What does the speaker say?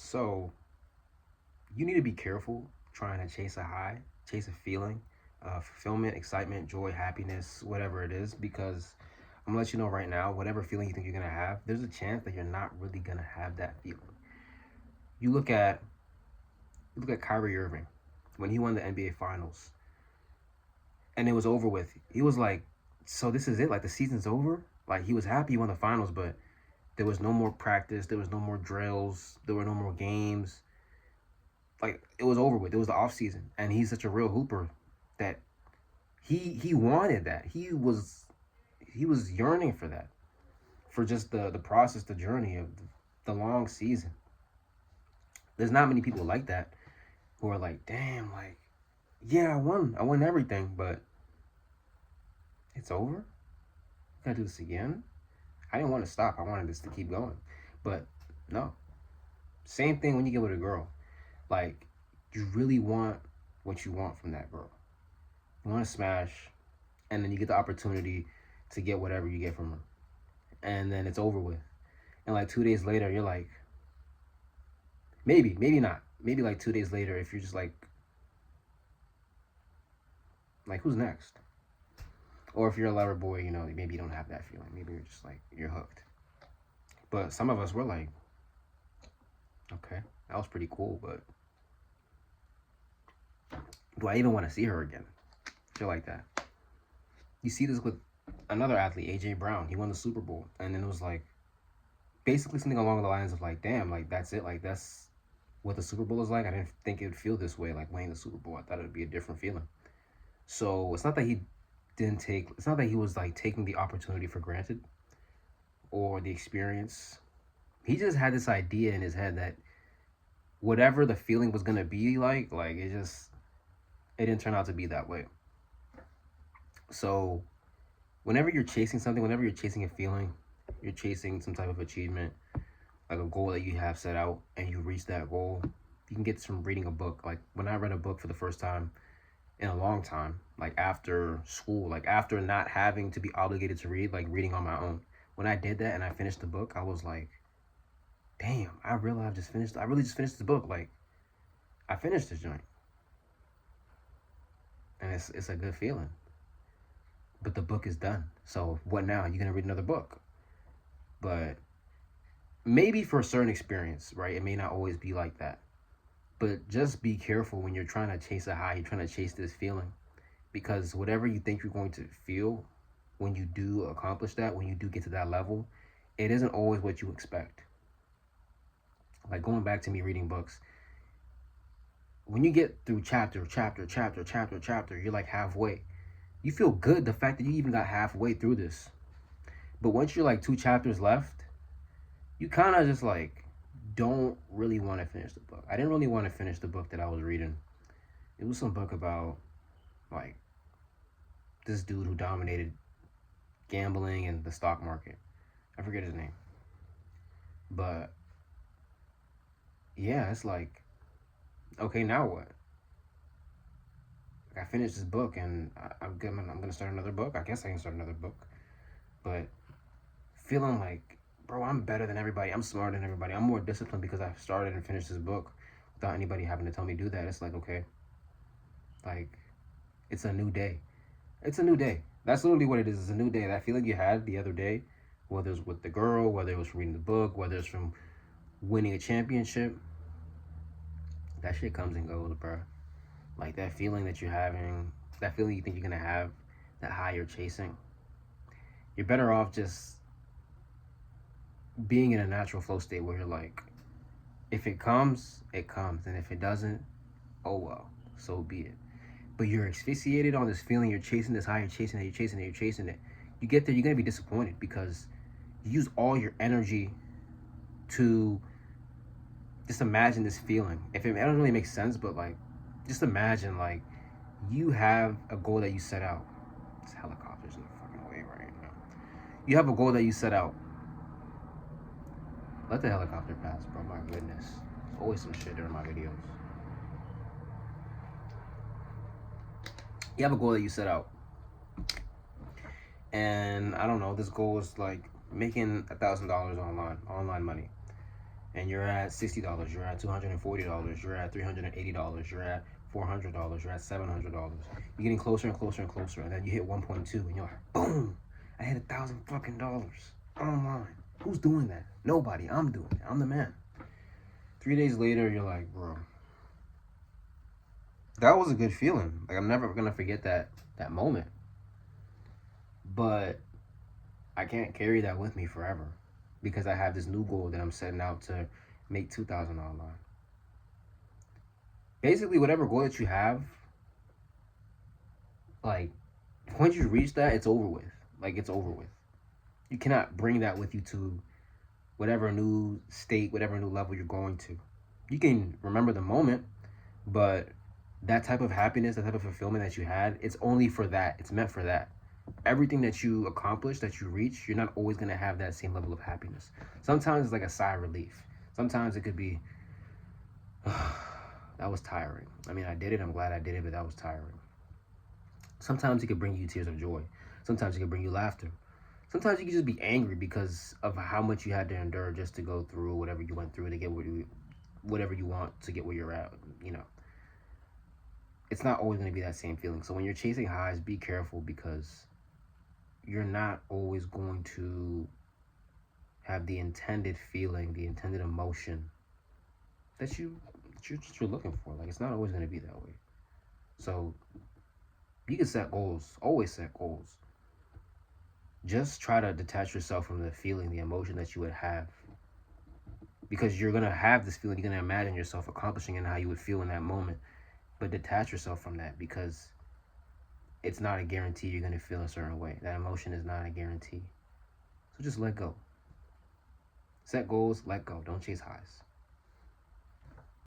So you need to be careful trying to chase a high, chase a feeling, fulfillment, excitement, joy, happiness, whatever it is, because I'm gonna let you know right now, whatever feeling you think you're gonna have, there's a chance that you're not really gonna have that feeling. You look at Kyrie Irving when he won the NBA Finals and it was over with. He was like, "So this is it? Like the season's over?" Like he was happy he won the finals, but there was no more practice. There was no more drills. There were no more games. Like it was over with. It was the off season, and he's such a real hooper that he wanted that. He was yearning for that, for just the process, the journey of the long season. There's not many people like that who are like, damn, like yeah, I won everything, but it's over. Gotta do this again. I didn't want to stop. I wanted this to keep going, but no. Same thing when you get with a girl. Like you really want what you want from that girl. You want to smash, and then you get the opportunity to get whatever you get from her, and then it's over with. And like 2 days later, you're like, maybe not. Maybe like 2 days later, if you're just like who's next? Or if you're a lover boy, maybe you don't have that feeling. Maybe you're just like you're hooked. But some of us were like, okay, that was pretty cool, but do I even want to see her again? Feel like that. You see this with another athlete, AJ Brown. He won the Super Bowl, and then it was like basically something along the lines of like, damn, like that's it, like that's what the Super Bowl is like. I didn't think it would feel this way, like winning the Super Bowl. I thought it would be a different feeling. So it's not that he didn't take. It's not that he was like taking the opportunity for granted or the experience. He just had this idea in his head that whatever the feeling was gonna be like it didn't turn out to be that way. So whenever you're chasing something, whenever you're chasing a feeling, you're chasing some type of achievement, like a goal that you have set out, and you reach that goal, you can get this from reading a book. Like when I read a book for the first time in a long time, like after school, like after not having to be obligated to read, like reading on my own. When I did that and I finished the book, I was like, damn, I really just finished the book. Like I finished this joint. And it's a good feeling. But the book is done. So what now? You're gonna read another book. But maybe for a certain experience, right? It may not always be like that. But just be careful when you're trying to chase a high, you're trying to chase this feeling. Because whatever you think you're going to feel when you do accomplish that, when you do get to that level, it isn't always what you expect. Like going back to me reading books, when you get through chapter, you're like halfway. You feel good the fact that you even got halfway through this. But once you're like two chapters left, you kind of just like don't really want to finish the book. I didn't really want to finish the book that I was reading. It was some book about like this dude who dominated gambling and the stock market. I forget his name. But yeah, it's like, okay, now what? Like, I finished this book and I'm gonna start another book. I guess I can start another book. But feeling like, bro, I'm better than everybody. I'm smarter than everybody. I'm more disciplined because I started and finished this book without anybody having to tell me to do that. It's like, okay, like it's a new day. It's a new day. That's literally what it is. It's a new day. That feeling you had the other day, whether it's with the girl, whether it was from reading the book, whether it's from winning a championship, that shit comes and goes, bro. Like that feeling that you're having, that feeling you think you're gonna have, that high you're chasing. You're better off just being in a natural flow state where you're like, if it comes, it comes, and if it doesn't, oh well, so be it. But you're asphyxiated on this feeling, you're chasing this high, you're chasing it, you're chasing it, you're chasing it. You get there, you're gonna be disappointed because you use all your energy to just imagine this feeling. If it doesn't really make sense, but like, just imagine like you have a goal that you set out. This helicopter's in the fucking way right now. You have a goal that you set out. Let the helicopter pass, bro. My goodness. There's always some shit during my videos. You have a goal that you set out. And I don't know, this goal is like making $1,000 online money. and you're at $60, you're at $240, you're at $380, you're at $400, you're at $700. You're getting closer and closer and closer, and then you hit 1.2, and you're like, boom! I hit $1,000 online. Who's doing that? Nobody. I'm doing it. I'm the man. 3 days later, you're like, bro, that was a good feeling. Like, I'm never gonna forget that moment. But I can't carry that with me forever because I have this new goal that I'm setting out to make 2,000 online. Basically, whatever goal that you have, like once you reach that, it's over with. Like it's over with. You cannot bring that with you to whatever new state, whatever new level you're going to. You can remember the moment, but that type of happiness, that type of fulfillment that you had, it's only for that. It's meant for that. Everything that you accomplish, that you reach, you're not always going to have that same level of happiness. Sometimes it's like a sigh of relief. Sometimes it could be, that was tiring. I mean, I did it. I'm glad I did it, but that was tiring. Sometimes it could bring you tears of joy. Sometimes it could bring you laughter. Sometimes you can just be angry because of how much you had to endure just to go through whatever you went through to get whatever you want to get where you're at. You know, it's not always going to be that same feeling. So when you're chasing highs, be careful because you're not always going to have the intended feeling, the intended emotion that you're looking for. Like it's not always going to be that way. So you can set goals. Always set goals. Just try to detach yourself from the feeling, the emotion that you would have. Because you're going to have this feeling, you're going to imagine yourself accomplishing it and how you would feel in that moment. But detach yourself from that because it's not a guarantee you're going to feel a certain way. That emotion is not a guarantee. So just let go. Set goals, let go. Don't chase highs.